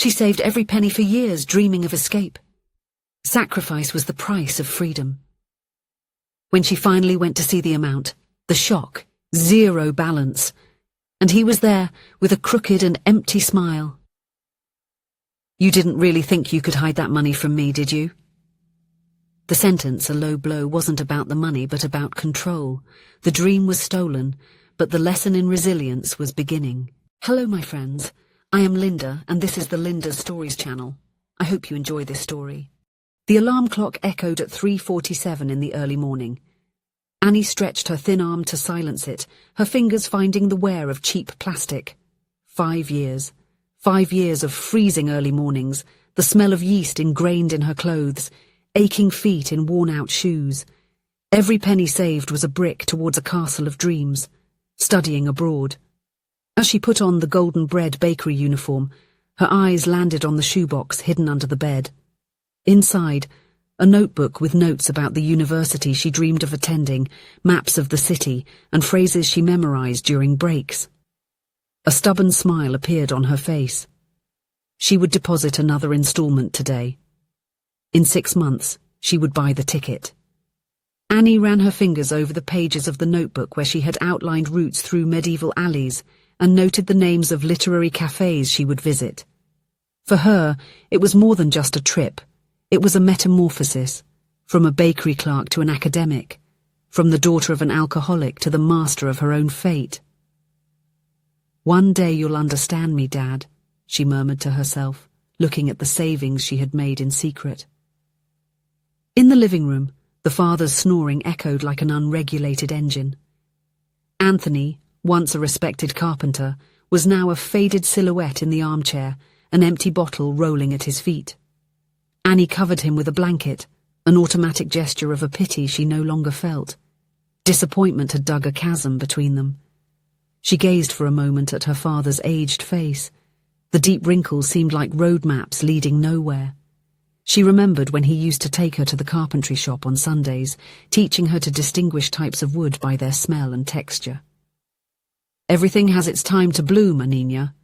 She saved every penny for years, dreaming of escape. Sacrifice was the price of freedom. When she finally went to see the amount, the shock, zero balance, and he was there with a crooked and empty smile. "You didn't really think you could hide that money from me, did you?" The sentence, a low blow, wasn't about the money but about control. The dream was stolen, but the lesson in resilience was beginning. Hello, my friends. I am Linda, and this is the Linda's Stories channel. I hope you enjoy this story. The alarm clock echoed at 3:47 in the early morning. Annie stretched her thin arm to silence it, her fingers finding the wear of cheap plastic. 5 years. 5 years of freezing early mornings, the smell of yeast ingrained in her clothes, aching feet in worn-out shoes. Every penny saved was a brick towards a castle of dreams, studying abroad. As she put on the golden bread bakery uniform, her eyes landed on the shoebox hidden under the bed. Inside, a notebook with notes about the university she dreamed of attending, maps of the city, and phrases she memorized during breaks. A stubborn smile appeared on her face. She would deposit another installment today. In 6 months, she would buy the ticket. Annie ran her fingers over the pages of the notebook where she had outlined routes through medieval alleys and noted the names of literary cafes she would visit. For her, it was more than just a trip. It was a metamorphosis, from a bakery clerk to an academic, from the daughter of an alcoholic to the master of her own fate. "One day you'll understand me, Dad," she murmured to herself, looking at the savings she had made in secret. In the living room, the father's snoring echoed like an unregulated engine. Anthony, once a respected carpenter, was now a faded silhouette in the armchair, an empty bottle rolling at his feet. Annie covered him with a blanket, an automatic gesture of a pity she no longer felt. Disappointment had dug a chasm between them. She gazed for a moment at her father's aged face. The deep wrinkles seemed like road maps leading nowhere. She remembered when he used to take her to the carpentry shop on Sundays, teaching her to distinguish types of wood by their smell and texture. "Everything has its time to bloom, Anina,"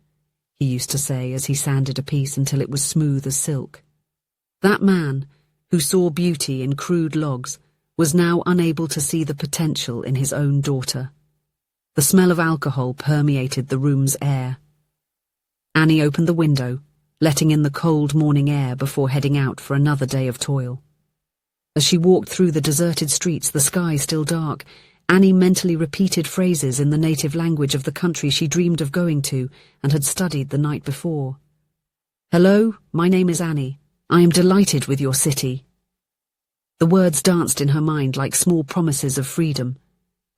he used to say as he sanded a piece until it was smooth as silk. That man, who saw beauty in crude logs, was now unable to see the potential in his own daughter. The smell of alcohol permeated the room's air. Annie opened the window, letting in the cold morning air before heading out for another day of toil. As she walked through the deserted streets, the sky still dark, Annie mentally repeated phrases in the native language of the country she dreamed of going to and had studied the night before. "Hello, my name is Annie. I am delighted with your city." The words danced in her mind like small promises of freedom.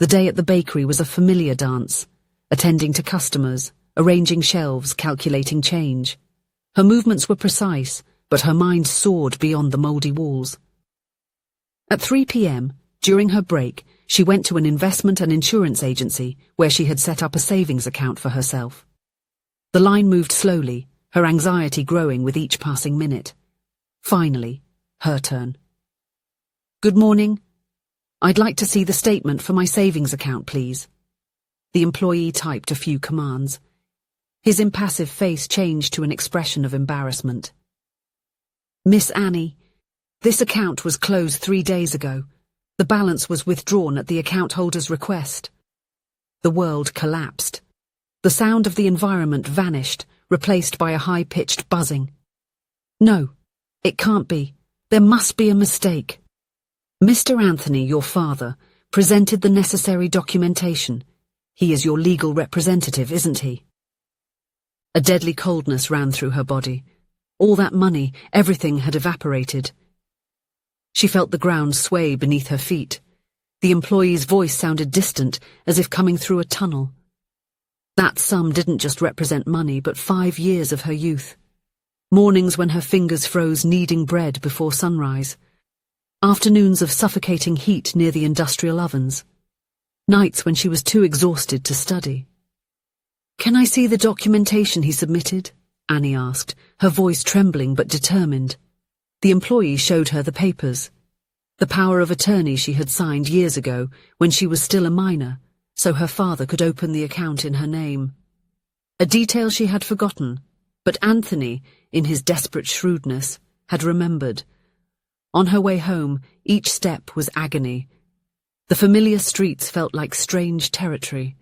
The day at the bakery was a familiar dance, attending to customers, arranging shelves, calculating change. Her movements were precise, but her mind soared beyond the mouldy walls. At 3 p.m., during her break, she went to an investment and insurance agency where she had set up a savings account for herself. The line moved slowly, her anxiety growing with each passing minute. Finally, her turn. "Good morning. I'd like to see the statement for my savings account, please." The employee typed a few commands. His impassive face changed to an expression of embarrassment. "Miss Annie, this account was closed 3 days ago. The balance was withdrawn at the account holder's request." The world collapsed. The sound of the environment vanished, replaced by a high-pitched buzzing. "No, it can't be. There must be a mistake." "Mr. Anthony, your father, presented the necessary documentation. He is your legal representative, isn't he?" A deadly coldness ran through her body. All that money, everything had evaporated. She felt the ground sway beneath her feet. The employee's voice sounded distant, as if coming through a tunnel. That sum didn't just represent money, but 5 years of her youth. Mornings when her fingers froze kneading bread before sunrise. Afternoons of suffocating heat near the industrial ovens. Nights when she was too exhausted to study. "Can I see the documentation he submitted?" Annie asked, her voice trembling but determined. The employee showed her the papers. The power of attorney she had signed years ago, when she was still a minor, so her father could open the account in her name. A detail she had forgotten, But Anthony, in his desperate shrewdness, had remembered. On her way home, each step was agony. The familiar streets felt like strange territory.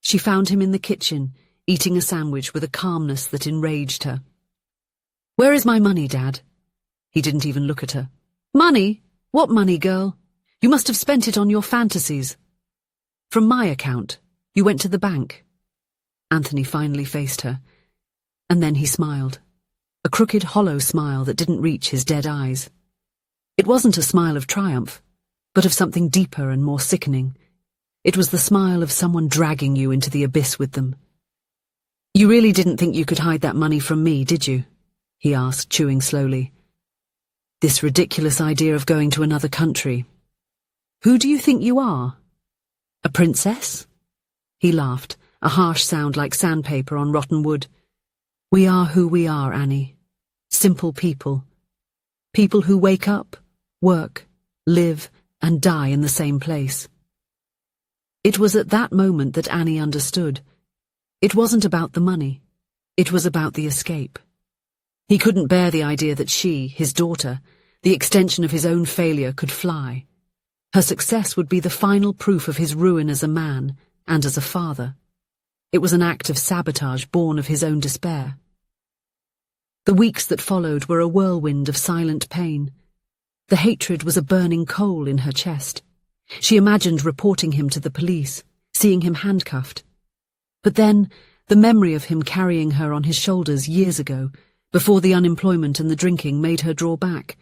She found him in the kitchen, eating a sandwich with a calmness that enraged her. "Where is my money, Dad?" He didn't even look at her. "Money? What money, girl? You must have spent it on your fantasies." "From my account. You went to the bank." Anthony finally faced her, and then he smiled. A crooked, hollow smile that didn't reach his dead eyes. It wasn't a smile of triumph, but of something deeper and more sickening. It was the smile of someone dragging you into the abyss with them. "You really didn't think you could hide that money from me, did you?" he asked, chewing slowly. "This ridiculous idea of going to another country. Who do you think you are? A princess?" He laughed, a harsh sound like sandpaper on rotten wood. "We are who we are, Annie. Simple people. People who wake up, work, live, and die in the same place." It was at that moment that Annie understood. It wasn't about the money. It was about the escape. He couldn't bear the idea that she, his daughter, the extension of his own failure, could fly. Her success would be the final proof of his ruin as a man and as a father. It was an act of sabotage born of his own despair. The weeks that followed were a whirlwind of silent pain. The hatred was a burning coal in her chest. She imagined reporting him to the police, seeing him handcuffed. But then, the memory of him carrying her on his shoulders years ago, before the unemployment and the drinking, made her draw back.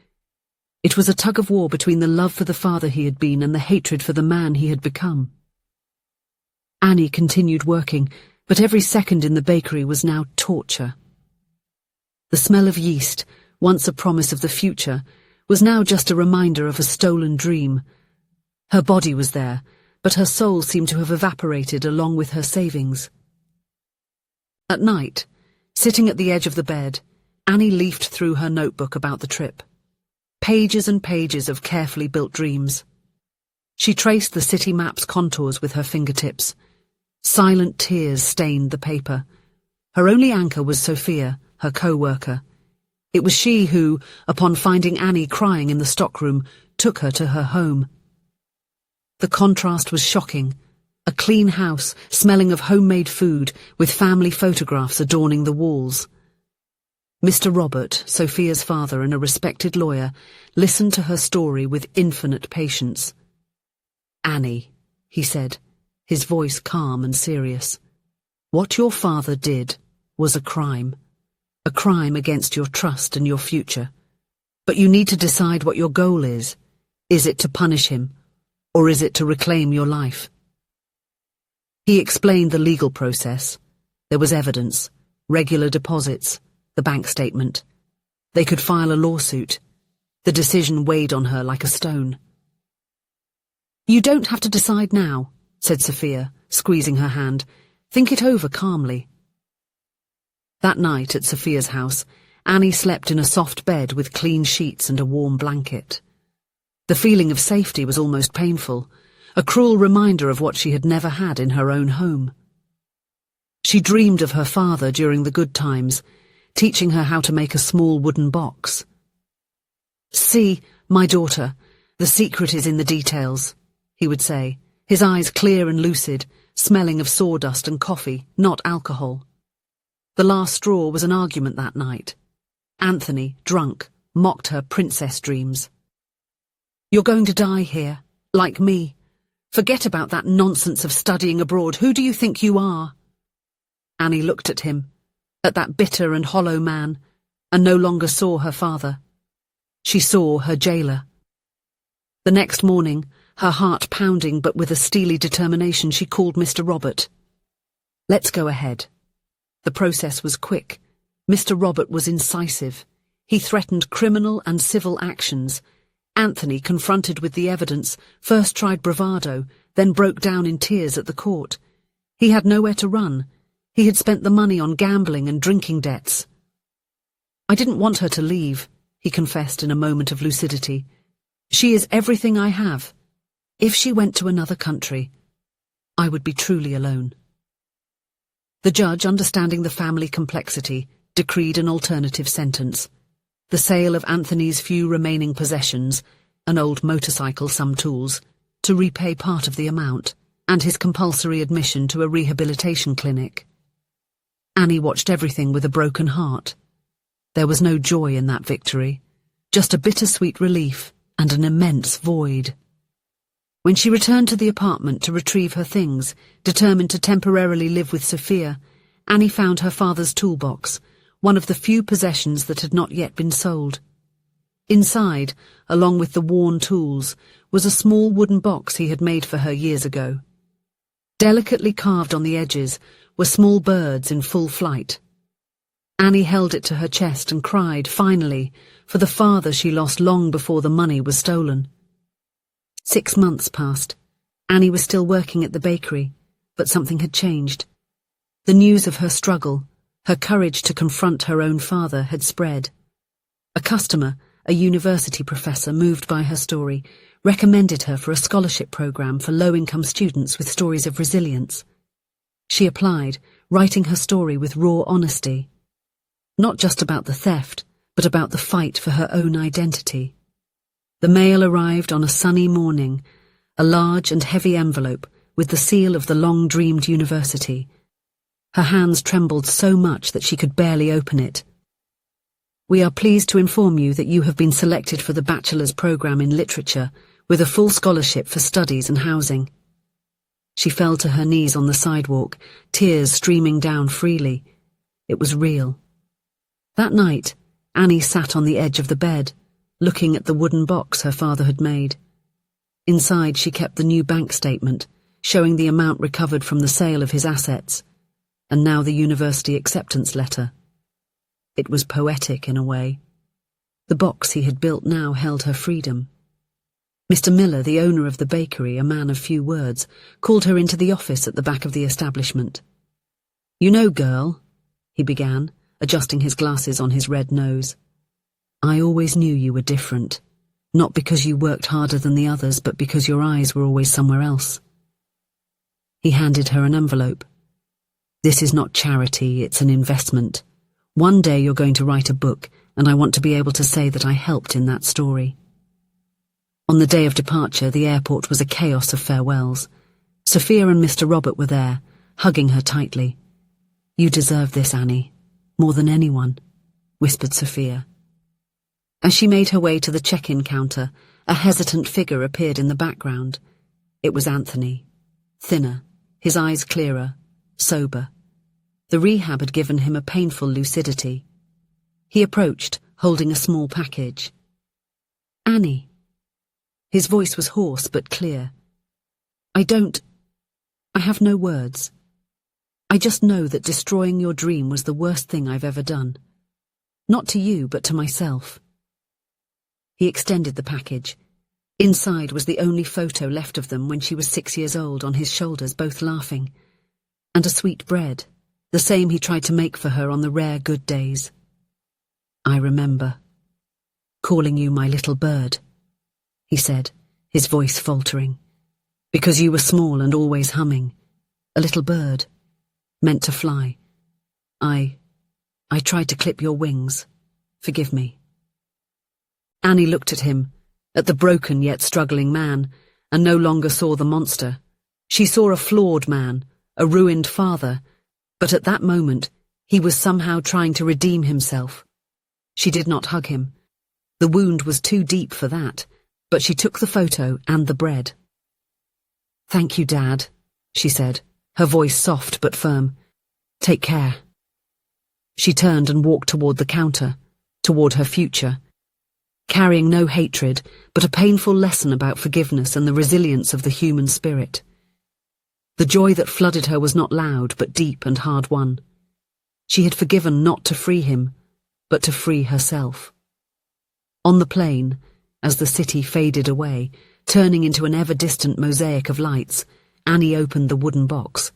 It was a tug-of-war between the love for the father he had been and the hatred for the man he had become. Annie continued working, but every second in the bakery was now torture. The smell of yeast, once a promise of the future, was now just a reminder of a stolen dream. Her body was there, but her soul seemed to have evaporated along with her savings. At night, sitting at the edge of the bed, Annie leafed through her notebook about the trip. Pages and pages of carefully built dreams. She traced the city map's contours with her fingertips. Silent tears stained the paper. Her only anchor was Sophia, her co-worker. It was she who, upon finding Annie crying in the stockroom, took her to her home. The contrast was shocking. A clean house, smelling of homemade food, with family photographs adorning the walls. Mr. Robert, Sophia's father and a respected lawyer, listened to her story with infinite patience. "Annie," he said, his voice calm and serious, "what your father did was a crime against your trust and your future. But you need to decide what your goal is. Is it to punish him, or is it to reclaim your life?" He explained the legal process. There was evidence, regular deposits, the bank statement. They could file a lawsuit. The decision weighed on her like a stone. "You don't have to decide now," said Sophia, squeezing her hand. "Think it over calmly." That night at Sophia's house, Annie slept in a soft bed with clean sheets and a warm blanket. The feeling of safety was almost painful, a cruel reminder of what she had never had in her own home. She dreamed of her father during the good times, teaching her how to make a small wooden box. "See, my daughter, the secret is in the details," he would say, his eyes clear and lucid, smelling of sawdust and coffee, not alcohol. The last straw was an argument that night. Anthony, drunk, mocked her princess dreams. "You're going to die here, like me. Forget about that nonsense of studying abroad. Who do you think you are?" Annie looked at him, at that bitter and hollow man, and no longer saw her father. She saw her jailer. The next morning, her heart pounding but with a steely determination, she called Mr. Robert. "Let's go ahead." The process was quick. Mr. Robert was incisive. He threatened criminal and civil actions. Anthony, confronted with the evidence, first tried bravado, then broke down in tears at the court. He had nowhere to run. He had spent the money on gambling and drinking debts. "I didn't want her to leave," he confessed in a moment of lucidity. "She is everything I have. If she went to another country, I would be truly alone." The judge, understanding the family complexity, decreed an alternative sentence: the sale of Anthony's few remaining possessions, an old motorcycle, some tools, to repay part of the amount, and his compulsory admission to a rehabilitation clinic. Annie watched everything with a broken heart. There was no joy in that victory, just a bittersweet relief and an immense void. When she returned to the apartment to retrieve her things, determined to temporarily live with Sophia, Annie found her father's toolbox, one of the few possessions that had not yet been sold. Inside, along with the worn tools, was a small wooden box he had made for her years ago. Delicately carved on the edges were small birds in full flight. Annie held it to her chest and cried, finally, for the father she lost long before the money was stolen. 6 months passed. Annie was still working at the bakery, but something had changed. The news of her struggle, her courage to confront her own father, had spread. A customer, a university professor moved by her story, recommended her for a scholarship program for low-income students with stories of resilience. She applied, writing her story with raw honesty. Not just about the theft, but about the fight for her own identity. The mail arrived on a sunny morning, a large and heavy envelope with the seal of the long-dreamed university. Her hands trembled so much that she could barely open it. "We are pleased to inform you that you have been selected for the bachelor's program in literature with a full scholarship for studies and housing." She fell to her knees on the sidewalk, tears streaming down freely. It was real. That night, Annie sat on the edge of the bed, looking at the wooden box her father had made. Inside, she kept the new bank statement, showing the amount recovered from the sale of his assets, and now the university acceptance letter. It was poetic in a way. The box he had built now held her freedom. Mr. Miller, the owner of the bakery, a man of few words, called her into the office at the back of the establishment. "You know, girl," he began, adjusting his glasses on his red nose, "I always knew you were different, not because you worked harder than the others, but because your eyes were always somewhere else." He handed her an envelope. "This is not charity, it's an investment. One day you're going to write a book, and I want to be able to say that I helped in that story." On the day of departure, the airport was a chaos of farewells. Sophia and Mr. Robert were there, hugging her tightly. "You deserve this, Annie, more than anyone," whispered Sophia. As she made her way to the check-in counter, a hesitant figure appeared in the background. It was Anthony, thinner, his eyes clearer, sober. The rehab had given him a painful lucidity. He approached, holding a small package. "Annie." His voice was hoarse but clear. I have no words. I just know that destroying your dream was the worst thing I've ever done. Not to you, but to myself." He extended the package. Inside was the only photo left of them when she was 6 years old, on his shoulders, both laughing. And a sweet bread, the same he tried to make for her on the rare good days. "I remember calling you my little bird," he said, his voice faltering. "Because you were small and always humming. A little bird, meant to fly. I tried to clip your wings. Forgive me." Annie looked at him, at the broken yet struggling man, and no longer saw the monster. She saw a flawed man, a ruined father, but at that moment, he was somehow trying to redeem himself. She did not hug him. The wound was too deep for that, but she took the photo and the bread. "Thank you, Dad," she said, her voice soft but firm. "Take care." She turned and walked toward the counter, toward her future, carrying no hatred, but a painful lesson about forgiveness and the resilience of the human spirit. The joy that flooded her was not loud, but deep and hard-won. She had forgiven not to free him, but to free herself. On the plain, as the city faded away, turning into an ever-distant mosaic of lights, Annie opened the wooden box.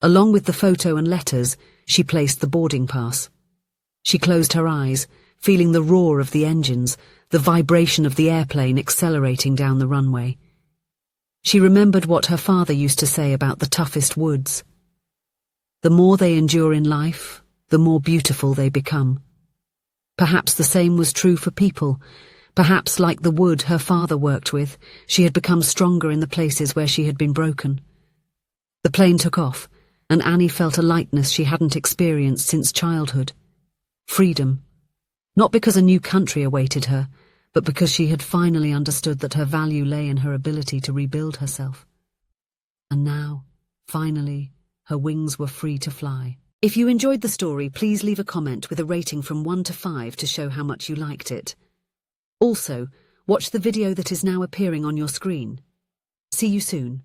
Along with the photo and letters, she placed the boarding pass. She closed her eyes, feeling the roar of the engines, the vibration of the airplane accelerating down the runway. She remembered what her father used to say about the toughest woods. The more they endure in life, the more beautiful they become. Perhaps the same was true for people. Perhaps, like the wood her father worked with, she had become stronger in the places where she had been broken. The plane took off, and Annie felt a lightness she hadn't experienced since childhood. Freedom. Not because a new country awaited her, but because she had finally understood that her value lay in her ability to rebuild herself. And now, finally, her wings were free to fly. If you enjoyed the story, please leave a comment with a rating from 1 to 5 to show how much you liked it. Also, watch the video that is now appearing on your screen. See you soon.